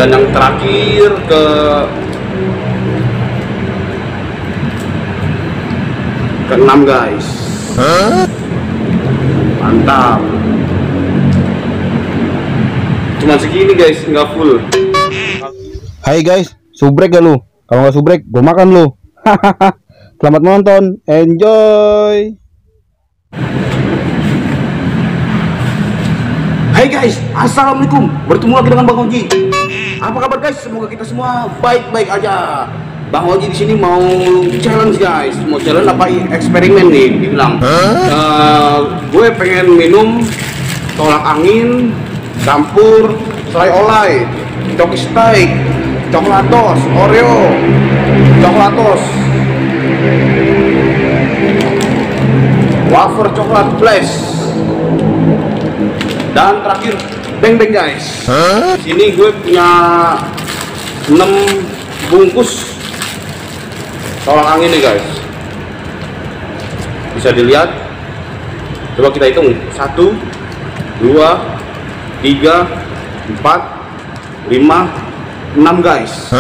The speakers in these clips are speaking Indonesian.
Dan yang terakhir ke-6 guys. Mantap. Cuma segini guys, nggak full. Hai guys, subrek gak lu? Kalau nggak subrek, gue makan lu. Selamat menonton, enjoy. Hai guys, assalamualaikum. Bertemu lagi dengan Bang Oji. Apa kabar guys? Semoga kita semua baik-baik aja. Bang Oji di sini mau challenge guys. Mau challenge apa? Eksperimen nih, dibilang. Gue pengen minum tolak angin campur selai olai, coki steak, coklatos, oreo, coklatos, wafer coklat blast, dan terakhir beng beng guys. Di sini gue punya 6 bungkus tolak angin nih guys. Bisa dilihat. Coba kita hitung 1, 2, 3, 4, 5, 6 guys.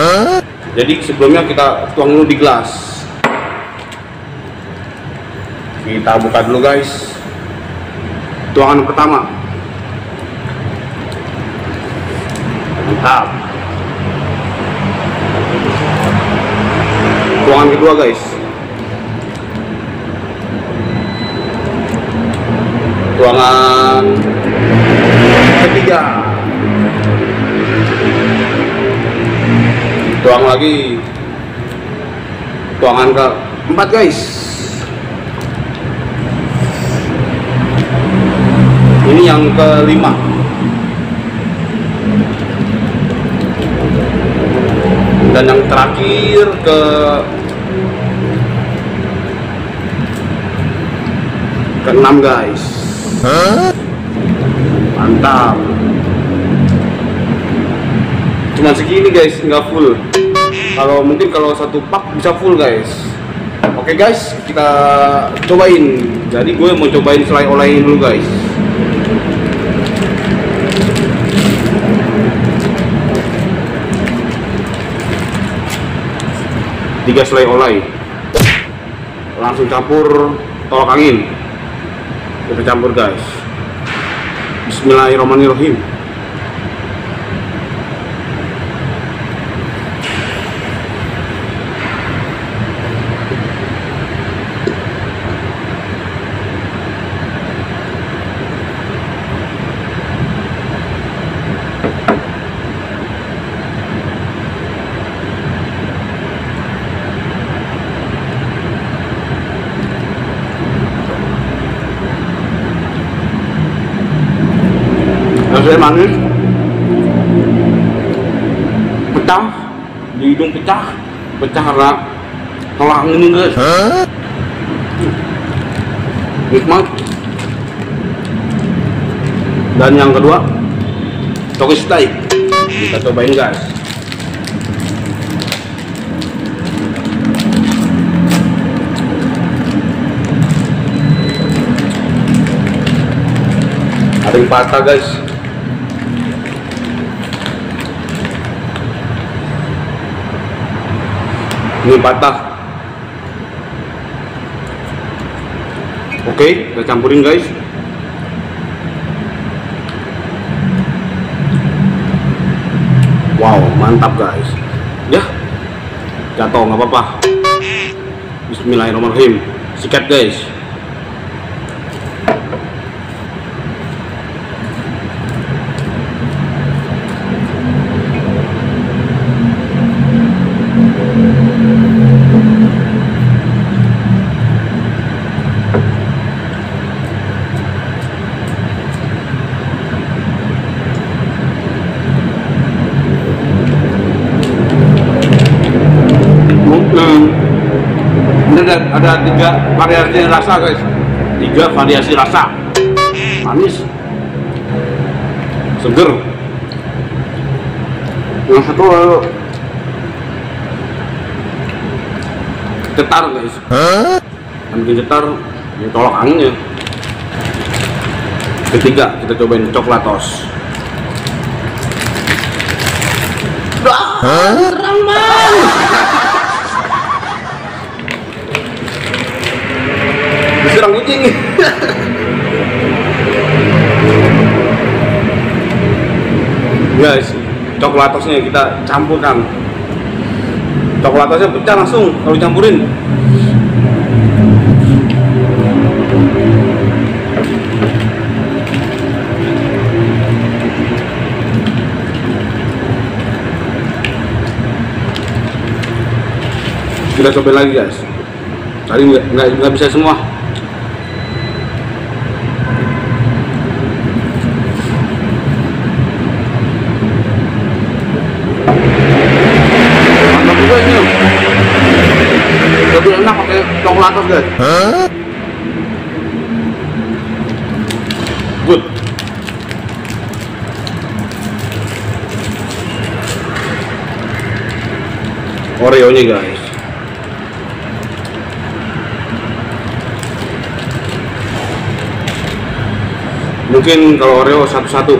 Jadi sebelumnya kita tuang dulu di gelas. Kita buka dulu guys. Tuangan pertama. Mantap. Tuangan kedua guys. Tuangan ketiga. Tuang lagi. Tuangan keempat guys. Ini yang kelima. Dan yang terakhir ke-6 guys. Mantap. Cuma segini guys, nggak full. Mungkin kalau satu pak bisa full guys. Oke guys, kita cobain. Jadi gue mau cobain selai olai dulu guys. Tiga selai olai. Langsung campur tolak angin. Kita campur guys. Bismillahirrahmanirrahim. Rasanya manis, pecah di hidung, pecah karena tolak angin guys. Nikmat. Dan yang kedua coki steak, kita cobain guys. Ada yang patah guys. Ini patah. Oke, kita campurin guys. Wow, mantap guys. Ya, jatuh nggak apa-apa. Bismillahirrahmanirrahim. Sikat guys. Ada 3 variasi rasa guys. 3 variasi rasa. Manis, seger. Yang satu cetar guys. Dan bikin cetar, ini tolak anginnya. Ketiga kita cobain coklatos. Serang man. Diserang kucing. Guys, coklatosnya kita campurkan. Coklatosnya pecah langsung kalau campurin. Kita cobain lagi guys. Tadi nggak bisa semua. Mantap juga ini. Lebih enak pakai coklatos guys. Good. Oreo nya guys. Mungkin kalau Oreo satu-satu.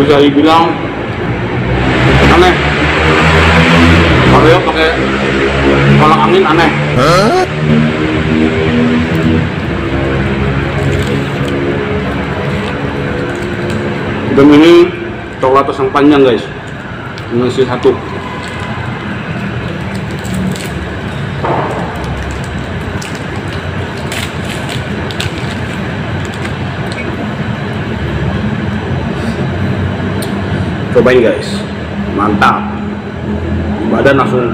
Bisa dibilang aneh. Oreo pakai kolak angin aneh. Dan ini coklatos yang panjang guys, mengisi satu. Cobain guys, mantap. Badan langsung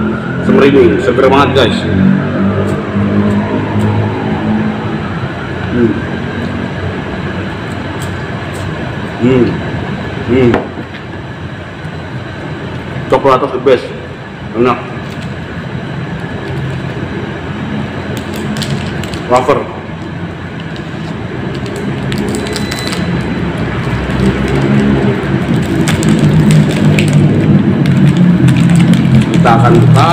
semeriwing, seger banget guys. Coklatos the best, enak. Wafer. Kita akan buka.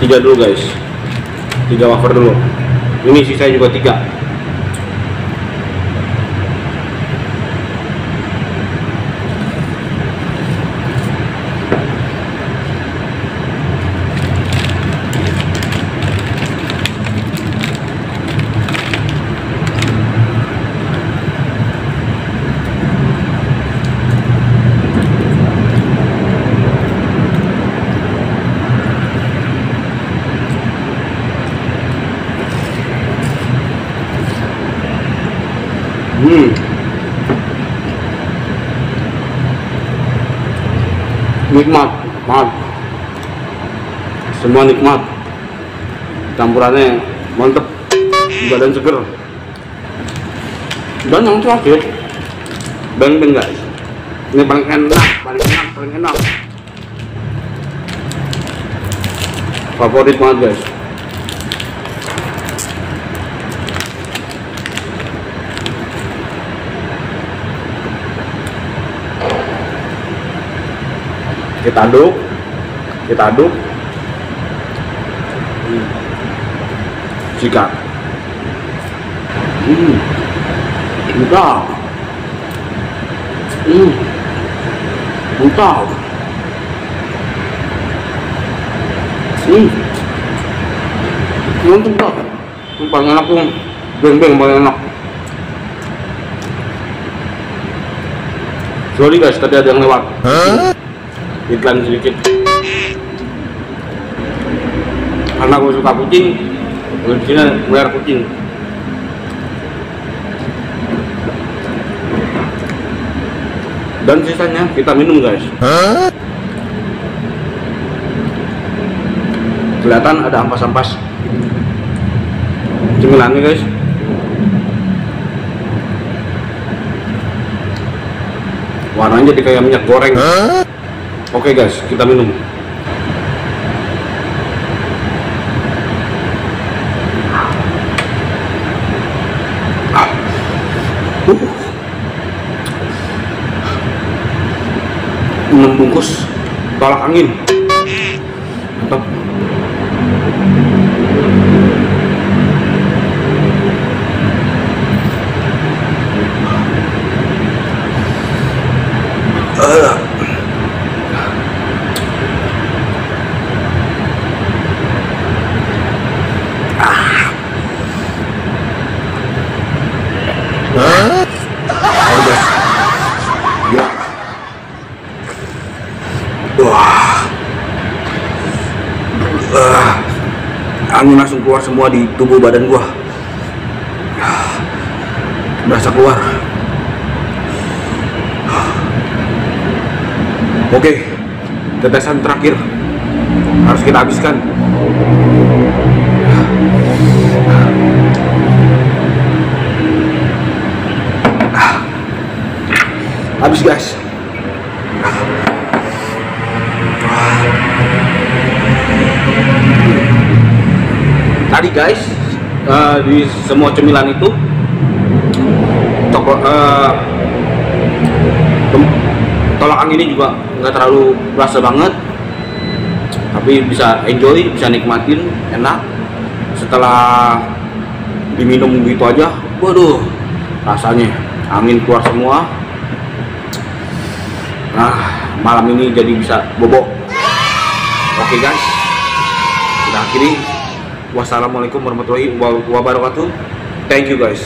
Tiga dulu guys, 3 wafer dulu. Ini sisa juga 3. Nikmat banget, semua nikmat, campurannya mantep, badan seger. Dan yang terakhir beng-beng guys, ini paling enak, paling enak, favorit banget guys. Kita aduk, sikat. Mantap. Mantap. Mantap banget. Yang paling enak tuh beng-beng paling enak. Sorry guys, tadi ada yang lewat. Iklan sedikit. Karena gue suka kucing, gue di sini melihara kucing. Dan sisanya kita minum guys. Kelihatan ada ampas-ampas cemilannya guys. warnanya jadi kayak minyak goreng. Oke guys, kita minum. Membungkus tolak angin, mantap. Wah, angin langsung keluar semua di tubuh badan gua, berasa keluar. Oke, tetesan terakhir harus kita habiskan. Habis guys. Tadi guys, di semua cemilan itu tolak angin ini juga nggak terlalu berasa banget, tapi bisa enjoy, bisa nikmatin, enak. Setelah diminum gitu aja, waduh, rasanya angin keluar semua. Nah, malam ini jadi bisa bobo. Oke guys, kita akhiri. Wassalamualaikum warahmatullahi wabarakatuh. Thank you guys.